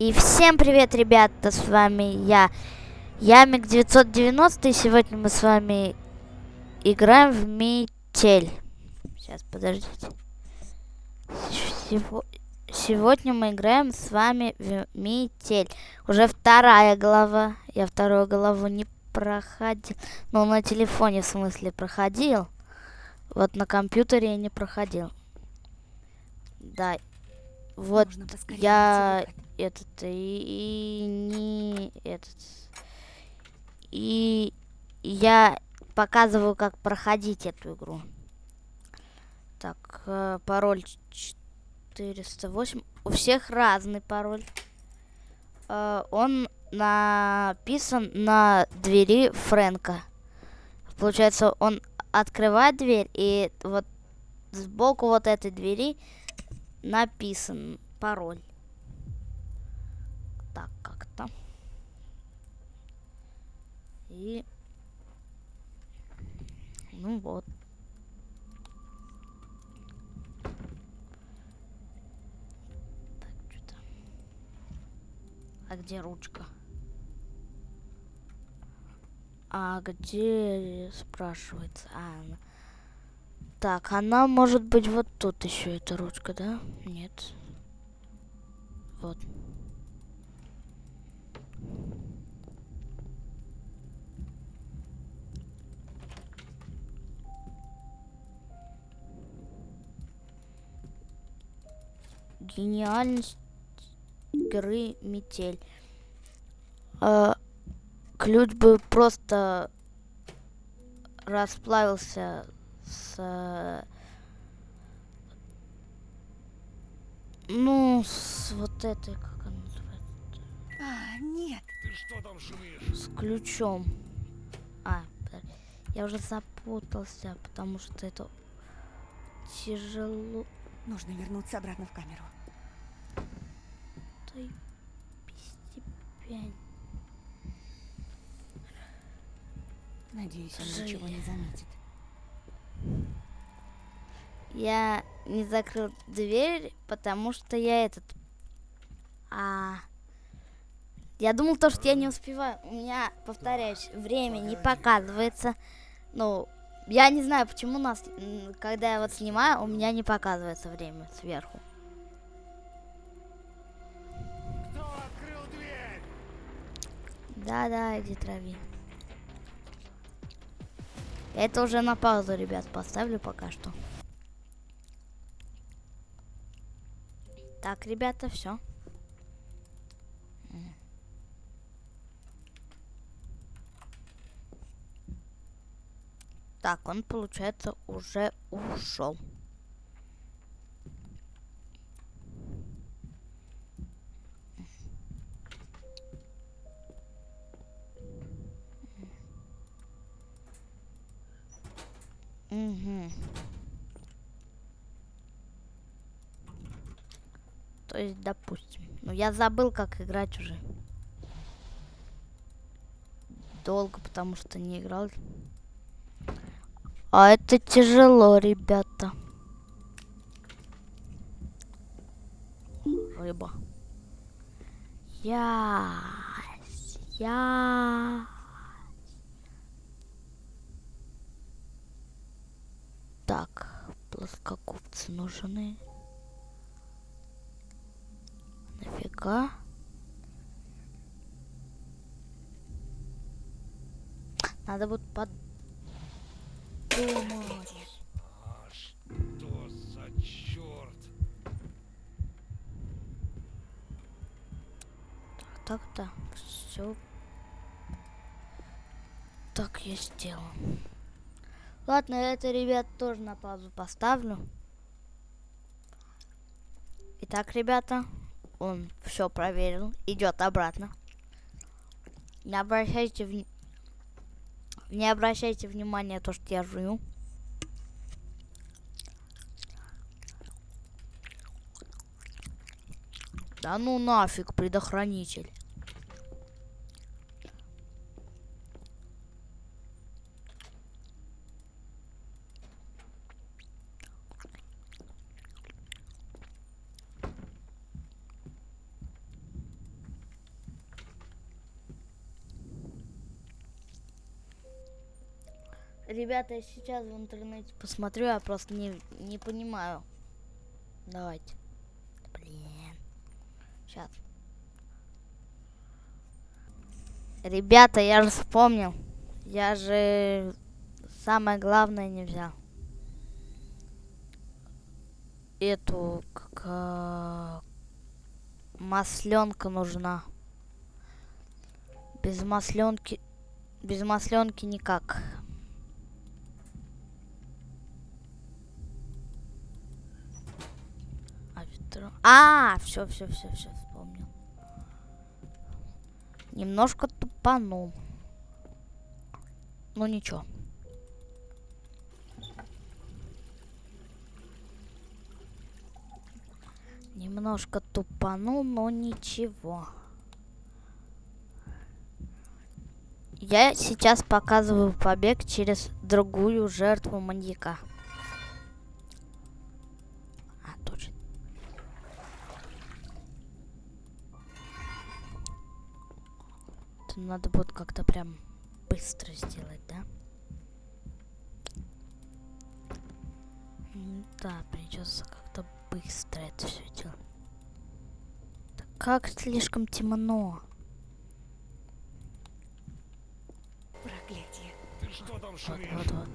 И всем привет, ребята, с вами я, Ямик 990, и сегодня мы с вами играем в метель. Сейчас, подождите. Сегодня мы играем с вами в метель. Уже вторая глава. Я вторую главу не проходил. Ну, на телефоне, в смысле, проходил. Вот на компьютере я не проходил. Да. Вот я этот и я показываю, как проходить эту игру. Так, пароль 408. У всех разный пароль. Он написан на двери Фрэнка. Получается, он открывает дверь, и вот сбоку вот этой двери написан пароль. Так, как-то. И... ну вот. Так, что-то... а где ручка? А где, спрашивается? Так, она может быть вот тут еще, эта ручка, да? Нет. Вот. Гениальность игры метель. Ключ бы просто расплавился с... ну, с вот этой, как она называется? Нет. Ты что там шумишь? С ключом. Я уже запутался, потому что это тяжело. Нужно вернуться обратно в камеру. Дай постепенно. Надеюсь, он ничего не заметит. Я не закрыл дверь, потому что я я думал, что я не успеваю. У меня, повторяюсь, время не показывается. Ну, я не знаю, почему когда я вот снимаю, у меня не показывается время сверху. Кто открыл дверь? Да, иди трави. Это уже на паузу, ребят, поставлю пока что. Так, ребята, все. Так, он, получается, уже ушел. Угу. То есть, допустим. Ну, я забыл, как играть уже. Долго, потому что не играл. А это тяжело, ребята. Рыба. Так, плоскогубцы нужны. Нафига? Надо будет подумать. А что за черт? Так-то все. Так я сделал. Ладно, это, ребят, тоже на паузу поставлю. Итак, ребята, он все проверил, идет обратно. Не обращайте внимания на то, что я жую. Да ну нафиг, предохранитель. Ребята, я сейчас в интернете посмотрю, я просто не понимаю. Давайте. Блин. Сейчас. Ребята, я же вспомнил. Я же самое главное не взял. Эту масленка нужна. Без масленки никак. Все вспомнил. Немножко тупанул. Ну ничего. Немножко тупанул, но ничего. Я сейчас показываю побег через другую жертву маньяка. Точно. Это надо будет как-то прям быстро сделать, да? Да, придется как-то быстро это все делать. Да как слишком темно. Проклятие. Ты что там шумишь? Вот.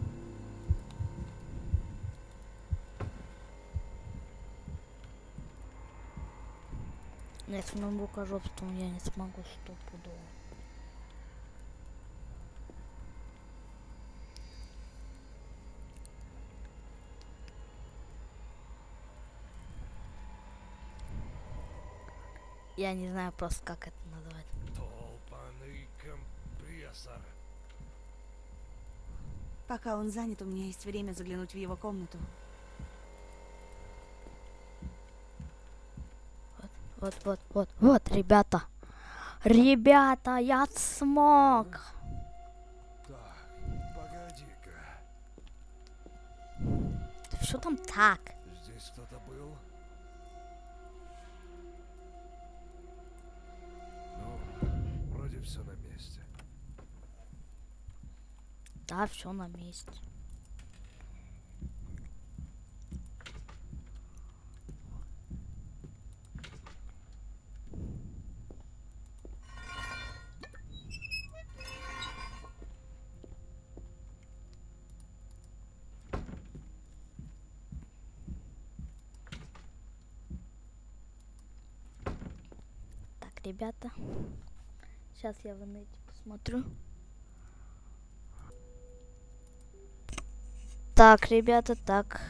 Если нам рукожопством я не смогу стопудово. Я не знаю просто, как это назвать. Долбаный компрессор. Пока он занят, у меня есть время заглянуть в его комнату. Вот, ребята. Ребята, я смог. Так, погоди-ка. Что там так? Здесь кто-то был? Ну, вроде все на месте. Да, все на месте. Так, ребята. Сейчас я в инете посмотрю. Так, ребята, так.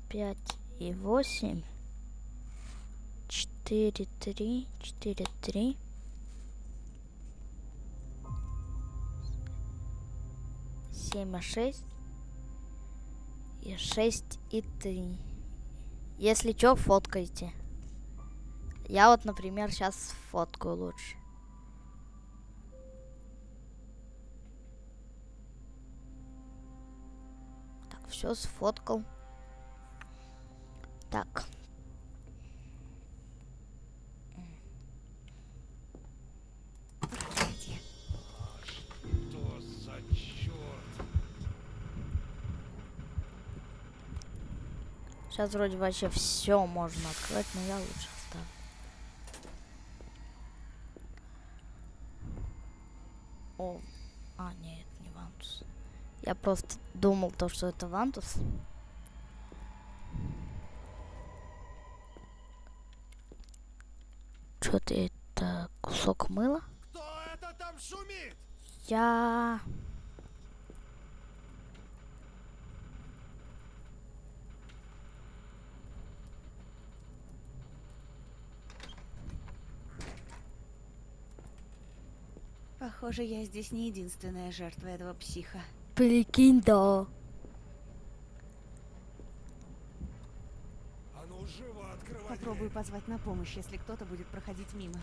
5 и 8. 4, 3, 4, 3. 7 и 6. И 6 и 3. Если что, фоткайте. Я вот, например, сейчас сфоткаю лучше. Так, все сфоткал. Так. Проклятие. Что за черт? Сейчас вроде вообще все можно открыть, но я лучше оставлю. О, нет, не Вантус. Я просто думал то, что это Вантус. Что-то это кусок мыла. Кто это там шумит? Я... Похоже, я здесь не единственная жертва этого психа. Прикинь, да. А ну живо открывай Попробую дверь. позвать на помощь, если кто-то будет проходить мимо.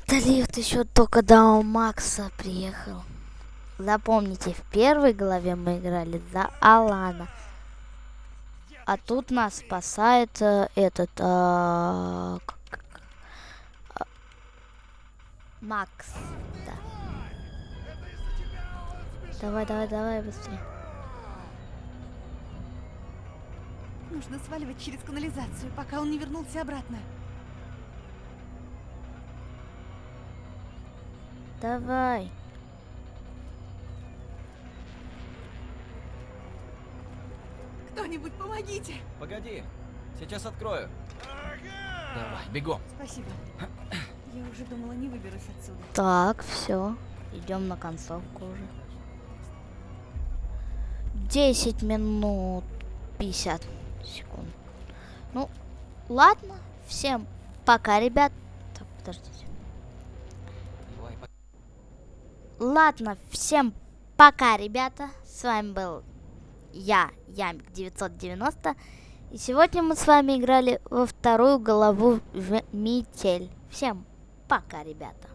Да лифт еще только до Макса приехал. Запомните, в первой главе мы играли за Алана. А тут нас спасает этот Макс. Да. Давай, быстрее. Нужно сваливать через канализацию, пока он не вернулся обратно. Давай. Кто-нибудь помогите! Погоди, сейчас открою. Ага! Давай, бегом. Спасибо. Я уже думала, не выберусь отсюда. Так, все. Идем на концовку уже. 10 минут 50 секунд. Ну, ладно. Всем пока, ребят. Так, подождите. Давай, Ладно, всем пока, ребята. С вами был я, Ямик 990. И сегодня мы с вами играли во вторую главу в Метель. Всем пока, ребята.